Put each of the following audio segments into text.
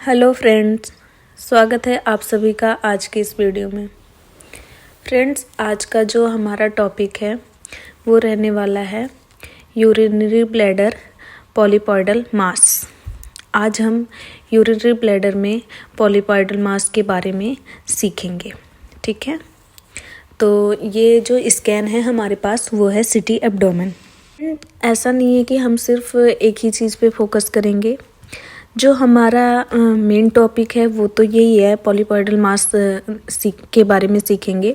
Hello friends, स्वागत है आप सभी का आज की इस वीडियो में। फ्रेंड्स, आज का जो हमारा टॉपिक है वो रहने वाला है यूरिनरी ब्लैडर पॉलीपॉइडल मास। आज हम यूरिनरी ब्लैडर में पॉलीपॉइडल मास के बारे में सीखेंगे। ठीक है, तो ये जो स्कैन है हमारे पास वो है सिटी एब्डोमेन। ऐसा नहीं है कि हम सिर्फ एक ही चीज़ पे फोकस करेंगे। जो हमारा मेन टॉपिक है वो तो यही है, पॉलीपॉइडल मास के बारे में सीखेंगे,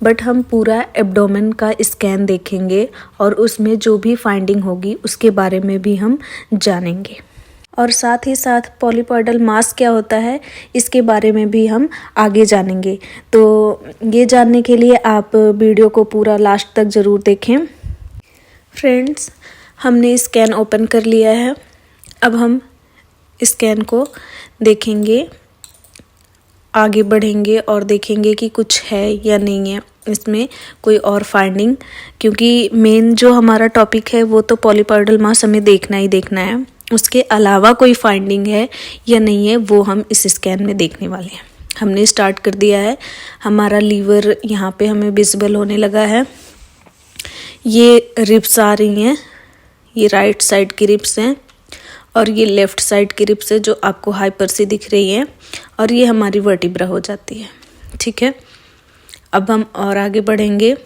बट हम पूरा एब्डोमेन का स्कैन देखेंगे और उसमें जो भी फाइंडिंग होगी उसके बारे में भी हम जानेंगे। और साथ ही साथ पॉलीपॉइडल मास क्या होता है इसके बारे में भी हम आगे जानेंगे। तो ये जानने के लिए आप वीडियो को पूरा लास्ट तक ज़रूर देखें। फ्रेंड्स, हमने स्कैन ओपन कर लिया है। अब हम स्कैन को देखेंगे, आगे बढ़ेंगे और देखेंगे कि कुछ है या नहीं है इसमें कोई और फाइंडिंग, क्योंकि मेन जो हमारा टॉपिक है वो तो पॉलीपॉइडल मास हमें देखना ही देखना है। उसके अलावा कोई फाइंडिंग है या नहीं है वो हम इस स्कैन में देखने वाले हैं। हमने स्टार्ट कर दिया है। हमारा लीवर यहाँ पे हमें विजिबल होने लगा है। ये रिब्स आ रही हैं, ये राइट साइड की रिब्स हैं और ये लेफ़्ट साइड की रिब्स है जो आपको हाइपर से दिख रही है, और ये हमारी वर्टिब्रा हो जाती है। ठीक है, अब हम और आगे बढ़ेंगे।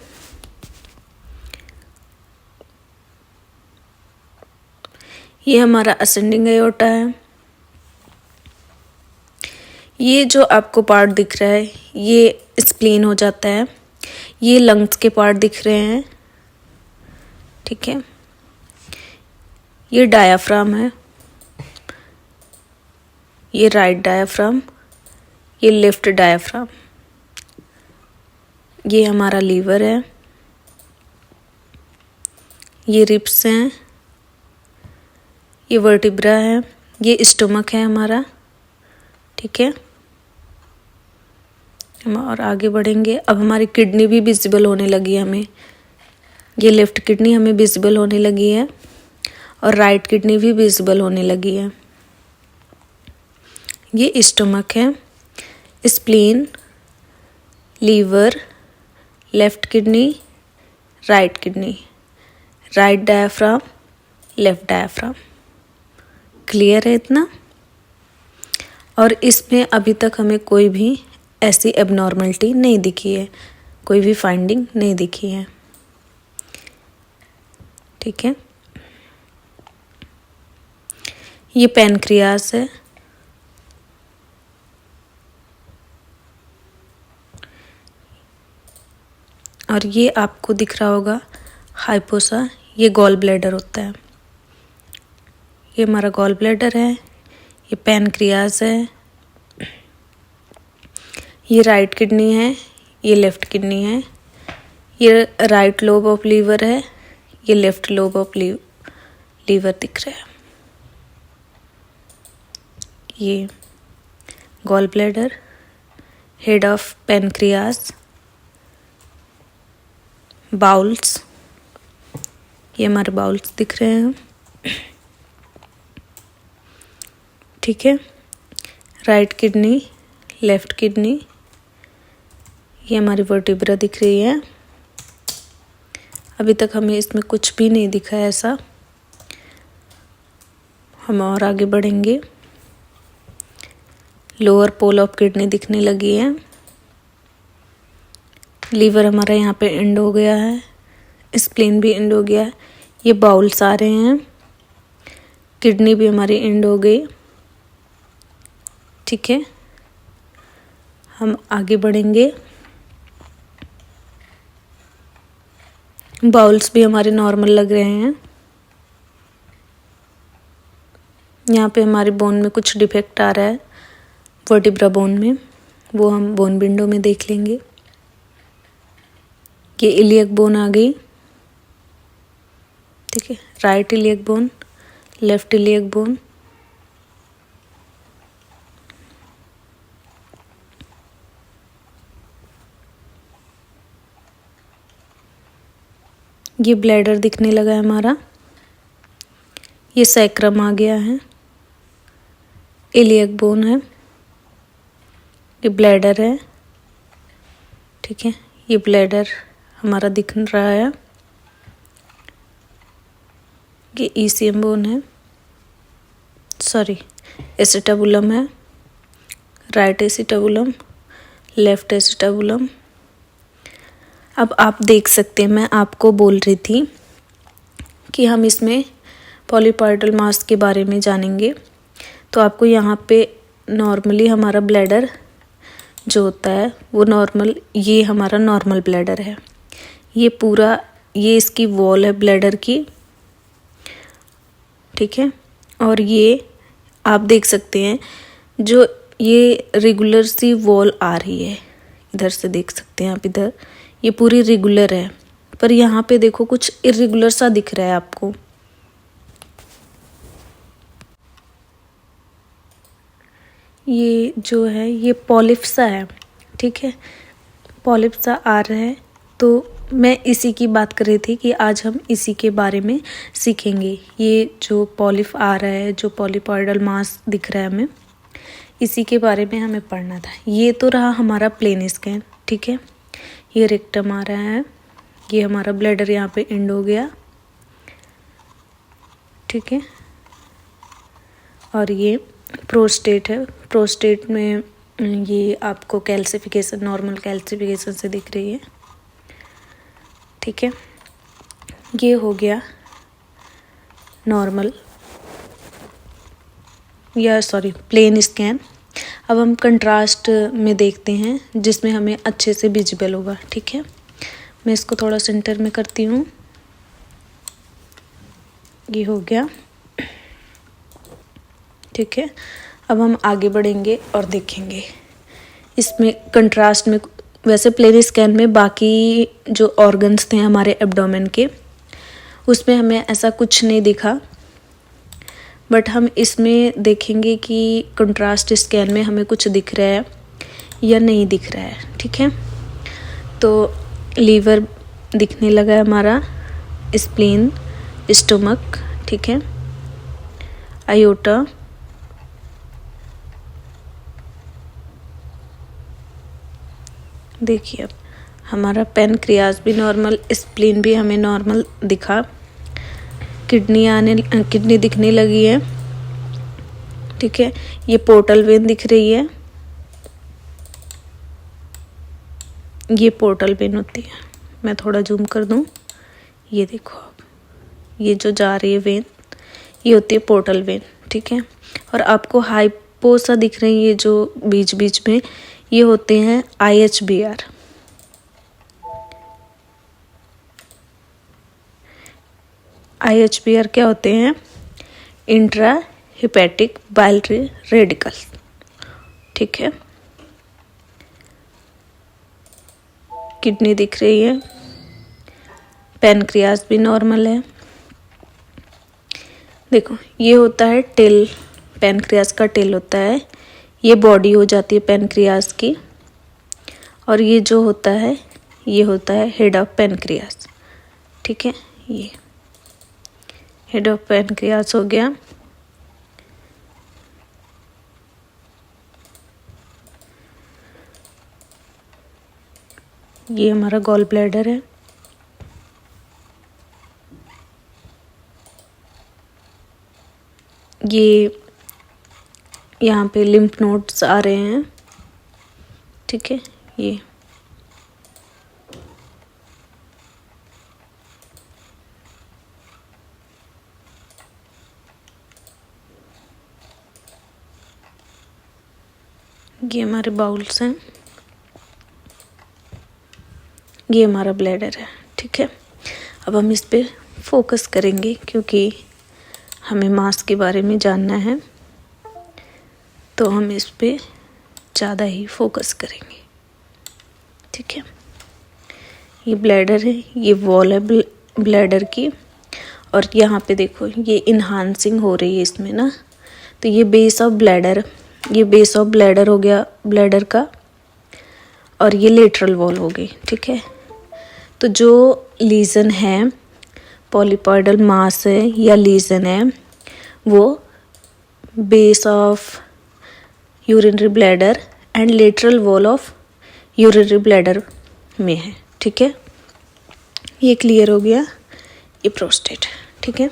ये हमारा असेंडिंग एओर्टा है। ये जो आपको पार्ट दिख रहा है ये स्प्लीन हो जाता है। ये लंग्स के पार्ट दिख रहे हैं। ठीक है, ये डायाफ्राम है, ये राइट डायाफ्राम, ये लेफ्ट डायाफ्राम। ये हमारा लीवर है, ये रिब्स हैं, ये वर्टिब्रा है, ये स्टमक है हमारा। ठीक है, हम और आगे बढ़ेंगे। अब हमारी किडनी भी विजिबल होने लगी है हमें। ये लेफ्ट किडनी हमें विजिबल होने लगी है और राइट किडनी भी विजिबल होने लगी है। ये स्टमक है, spleen, liver, left kidney, right kidney, right diaphragm, left diaphragm. Clear है इतना? और इसमें अभी तक हमें कोई भी ऐसी एबनॉर्मलिटी नहीं दिखी है, कोई भी फाइंडिंग नहीं दिखी है। ठीक है, ये पैनक्रियास है, और ये आपको दिख रहा होगा हाइपोसा, ये गॉल ब्लैडर होता है। ये हमारा गॉल ब्लैडर है, ये पैनक्रियास है, ये राइट किडनी है, ये लेफ्ट किडनी है, ये राइट लोब ऑफ लीवर है, ये लेफ्ट लोब ऑफ लीवर दिख रहा है। ये gall bladder, head of pancreas, bowels, ये हमारे बाउल्स दिख रहे हैं। ठीक है, राइट किडनी, लेफ्ट किडनी, ये हमारी वर्टिब्रा दिख रही है। अभी तक हमें इसमें कुछ भी नहीं दिखा है ऐसा। हम और आगे बढ़ेंगे। लोअर पोल ऑफ किडनी दिखने लगी है। लीवर हमारा यहाँ पे एंड हो गया है, स्प्लीन भी एंड हो गया है। ये बाउल्स आ रहे हैं, किडनी भी हमारी एंड हो गई। ठीक है, हम आगे बढ़ेंगे। बाउल्स भी हमारे नॉर्मल लग रहे हैं। यहाँ पे हमारी बोन में कुछ डिफेक्ट आ रहा है, वर्टिब्रा बोन में, वो हम बोन विंडो में देख लेंगे। ये इलियक बोन आ गई। ठीक है, right iliac bone, left iliac bone. ये ब्लैडर दिखने लगा है हमारा। ये सैक्रम आ गया है, इलियक बोन है, ये ब्लैडर है, ठीक है, ये ब्लैडर हमारा दिख रहा है, ये ईसीएम बोन है, सॉरी एसिटाबुलम है, राइट एसिटाबुलम, लेफ्ट एसिटाबुलम। अब आप देख सकते हैं, मैं आपको बोल रही थी कि हम इसमें पॉलीपॉइडल मास के बारे में जानेंगे। तो आपको यहाँ पे नॉर्मली हमारा ब्लैडर जो होता है वो नॉर्मल, ये हमारा नॉर्मल ब्लैडर है, ये पूरा, ये इसकी वॉल है ब्लैडर की, ठीक है। और ये आप देख सकते हैं जो ये रेगुलर सी वॉल आ रही है, इधर से देख सकते हैं आप, इधर ये पूरी रेगुलर है, पर यहाँ पे देखो कुछ इरेगुलर सा दिख रहा है आपको। ये जो है ये पॉलिप सा है, ठीक है, पॉलिप सा आ रहा है। तो मैं इसी की बात कर रही थी कि आज हम इसी के बारे में सीखेंगे। ये जो पॉलिप आ रहा है, जो पॉलीपॉइडल मास दिख रहा है हमें, इसी के बारे में हमें पढ़ना था। ये तो रहा हमारा प्लेन स्कैन, ठीक है, ये रेक्टम आ रहा है, ये हमारा ब्लैडर यहाँ पे एंड हो गया, ठीक है। और ये प्रोस्टेट है, प्रोस्टेट में ये आपको कैल्सिफिकेशन, नॉर्मल कैल्सिफिकेशन से दिख रही है, ठीक है। ये हो गया नॉर्मल, या सॉरी प्लेन स्कैन। अब हम कंट्रास्ट में देखते हैं जिसमें हमें अच्छे से विजिबल होगा, ठीक है। मैं इसको थोड़ा सेंटर में करती हूँ, ये हो गया, ठीक है। अब हम आगे बढ़ेंगे और देखेंगे इसमें कंट्रास्ट में। वैसे प्लेन स्कैन में बाकी जो ऑर्गन्स थे हमारे एब्डोमेन के, उसमें हमें ऐसा कुछ नहीं दिखा, बट हम इसमें देखेंगे कि कंट्रास्ट स्कैन में हमें कुछ दिख रहा है या नहीं दिख रहा है, ठीक है। तो लीवर दिखने लगा है हमारा, स्प्लीन, स्टमक, ठीक है, आयोटा, देखिए अब हमारा पैनक्रियाज भी नॉर्मल, स्प्लीन भी हमें नॉर्मल दिखा, किडनी दिखने लगी है, ठीक है। ये पोर्टल वेन दिख रही है, ये पोर्टल वेन होती है, मैं थोड़ा जूम कर दूं, ये देखो आप, ये जो जा रही है वेन, ये होती है पोर्टल वेन, ठीक है। और आपको हाइपोसा दिख रही है, ये जो बीच बीच में, ये होते हैं IHBR। IHBR क्या होते हैं? इंट्रा हिपैटिक बाइलरी रेडिकल, ठीक है। किडनी दिख रही है, पैनक्रियाज भी नॉर्मल है। देखो ये होता है टेल, पैनक्रियाज का टेल होता है, ये बॉडी हो जाती है पैनक्रियाज की, और ये जो होता है ये होता है हेड ऑफ पैनक्रियाज, ठीक है। ये हेड ऑफ पैनक्रियाज हो गया। ये हमारा गॉल ब्लैडर है, ये यहाँ पे लिम्फ नोड्स आ रहे हैं, ठीक है। ये हमारे बाउल्स हैं, ये हमारा ब्लैडर है, ठीक है। अब हम इस पे फोकस करेंगे क्योंकि हमें मास के बारे में जानना है, तो हम इस पे ज़्यादा ही फोकस करेंगे, ठीक है। ये ब्लैडर है, ये वॉल है ब्लैडर की, और यहाँ पे देखो ये इन्हांसिंग हो रही है इसमें ना, तो ये बेस ऑफ ब्लैडर, ये बेस ऑफ ब्लैडर हो गया ब्लैडर का, और ये लेटरल वॉल हो गई, ठीक है। तो जो लीजन है, पॉलीपॉइडल मास है या लीजन है, वो base of urinary bladder and lateral wall of urinary bladder में है। ठीक है, ये क्लियर हो गया, ये प्रोस्टेट। ठीक है,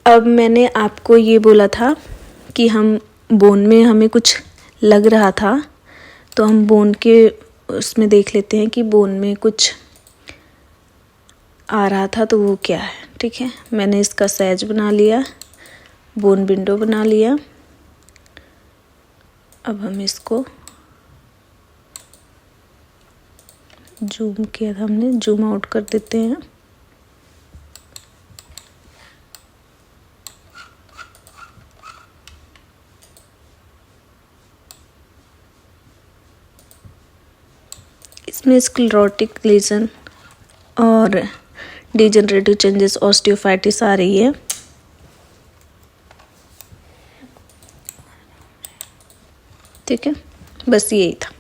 अब मैंने आपको ये बोला था कि हम बोन में हमें कुछ लग रहा था, तो हम बोन के उसमें देख लेते हैं कि बोन में कुछ आ रहा था तो वो क्या है। ठीक है, मैंने इसका सैज बना लिया, बोन विंडो बना लिया। अब हम इसको जूम किया था हमने, जूम आउट कर देते हैं। इसमें स्क्लेरोटिक लीजन और डिजेनरेटिव चेंजेस, ऑस्टियोफाइटिस आ रही है। ठीक है, बस यही था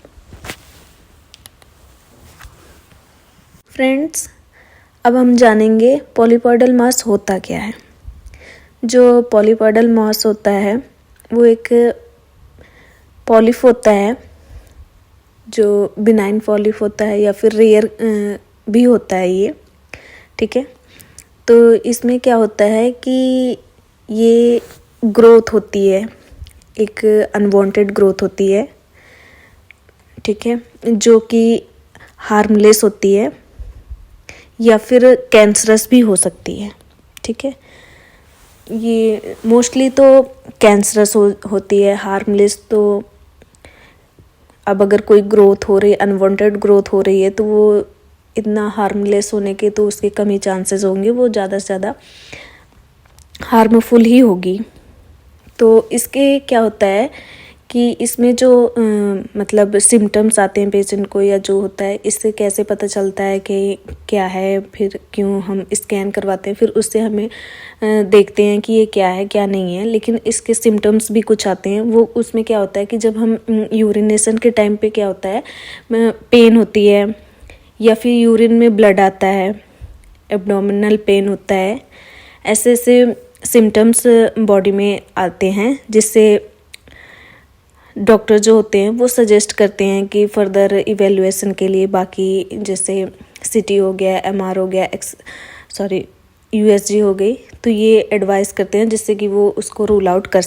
फ्रेंड्स। अब हम जानेंगे पॉलीपॉइडल मास होता क्या है। जो पॉलीपॉइडल मास होता है वो एक पॉलिप होता है, जो बिनाइन पॉलिप होता है या फिर रेयर भी होता है ये। ठीक है, तो इसमें क्या होता है कि ये ग्रोथ होती है, एक अनवांटेड ग्रोथ होती है। ठीक है, जो कि हार्मलेस होती है या फिर कैंसरस भी हो सकती है। ठीक है, ये मोस्टली तो कैंसरस होती है, हार्मलेस तो अब अगर कोई ग्रोथ हो रही है, अनवांटेड ग्रोथ हो रही है, तो वो इतना हार्मलेस होने के तो उसके कम ही चांसेस होंगे, वो ज़्यादा से ज़्यादा हार्मफुल ही होगी। तो इसके क्या होता है कि इसमें जो मतलब सिम्टम्स आते हैं पेशेंट को या जो होता है, इससे कैसे पता चलता है कि क्या है, फिर क्यों हम स्कैन करवाते हैं, फिर उससे हमें देखते हैं कि ये क्या है क्या नहीं है। लेकिन इसके सिम्टम्स भी कुछ आते हैं। वो उसमें क्या होता है कि जब हम यूरिनेशन के टाइम पे क्या होता है, पेन होती है या फिर यूरिन में ब्लड आता है, एब्डोमिनल पेन होता है, ऐसे ऐसे सिम्टम्स बॉडी में आते हैं, जिससे डॉक्टर जो होते हैं वो सजेस्ट करते हैं कि फर्दर इवेल्युएशन के लिए बाकी जैसे सीटी हो गया, एमआर हो गया, यूएसजी हो गई, तो ये एडवाइस करते हैं जिससे कि वो उसको रूल आउट कर